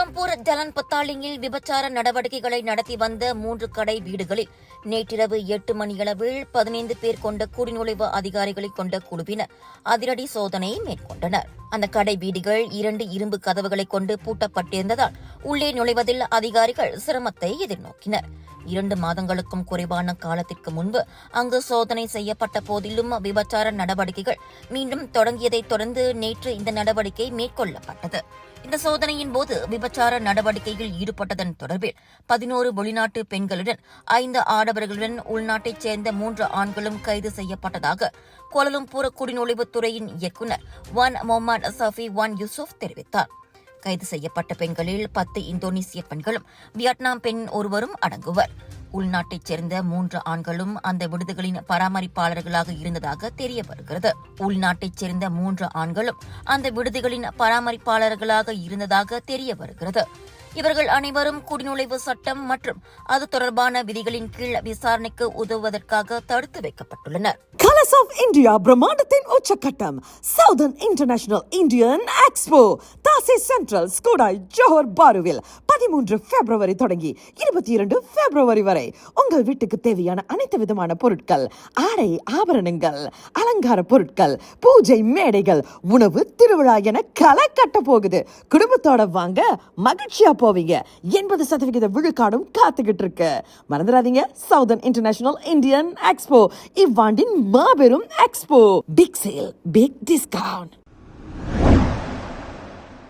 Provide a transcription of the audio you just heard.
கோலலம்பூர் ஜலன் பத்தாலிங்கில் விபச்சார நடவடிக்கைகளை நடத்தி வந்த 3 கடை வீடுகளில் நேற்றிரவு 8 மணியளவில் 15 பேர் கொண்ட குடிநுழைவு அதிகாரிகளை கொண்ட குழுவினர் அதிரடி சோதனை மேற்கொண்டனர். அந்த கடை வீடுகள் 2 இரும்பு கதவுகளை கொண்டு பூட்டப்பட்டிருந்ததால் உள்ளே நுழைவதில் அதிகாரிகள் சிரமத்தை எதிர்நோக்கினர். 2 மாதங்களுக்கும் குறைவான காலத்திற்கு முன்பு அங்கு சோதனை செய்யப்பட்ட போதிலும் விபச்சார நடவடிக்கைகள் மீண்டும் தொடங்கியதைத் தொடர்ந்து நேற்று இந்த நடவடிக்கை மேற்கொள்ளப்பட்டது. இந்த சோதனையின் போது விபச்சார நடவடிக்கையில் ஈடுபட்டதன் தொடர்பில் 11 வெளிநாட்டு பெண்களுடன் 5 ஆடவர்களுடன் உள்நாட்டைச் சேர்ந்த 3 ஆண்களும் கைது செய்யப்பட்டதாக கோலலம்பூர் குடிநுழைவுத்துறையின் இயக்குநர் முகமது சஃபி யூசுப் தெரிவித்தார். கைது செய்யப்பட்ட பெண்களில் 10 இந்தோனேசிய பெண்களும் வியட்நாம் பெண் ஒருவரும் அடங்குவர். உள்நாட்டைச் சேர்ந்த 3 ஆண்களும் அந்த விடுதிகளின் பராமரிப்பாளர்களாக இருந்ததாக தெரிய வருகிறது. உள்நாட்டைச் சேர்ந்த 3 ஆண்களும் அந்த விடுதிகளின் பராமரிப்பாளர்களாக இருந்ததாக தெரிய வருகிறது. இவர்கள் அனைவரும் குடிநுழைவு சட்டம் மற்றும் அது தொடர்பான விதிகளின் கீழ் விசாரணைக்கு உதவுவதற்காக தடுத்து வைக்கப்பட்டுள்ளனர். கலர்ஸ் ஆஃப் இந்தியா பிரம்மாண்டத்தின் உச்சக்கட்டம் சவுதர்ன் இன்டர்நேஷனல் இந்தியன் எக்ஸ்போ தாசி சென்ட்ரல் ஸ்கூடாய் ஜோஹர் பாருவில் 13 பிப்ரவரி தொடங்கி 22 பிப்ரவரி வரை உங்கள் வீட்டுக்கு தேவையான அனைத்து விதமான பொருட்கள், ஆடை ஆபரணங்கள், அலங்கார பொருட்கள், பூஜை மேடைகள், உணவு திருவிழா என களை கட்ட போகுது. குடும்பத்தோட வாங்க, மகிழ்ச்சியா போவீங்க. 80% விழுக்காடும் காத்துக்கிட்டு இருக்கு. மறந்துடாதீங்க, சவுதர்ன் இன்டர்நேஷனல் இந்தியன் எக்ஸ்போ இவ்வாண்டின் மாபெரும் expo. Big sale, big discount.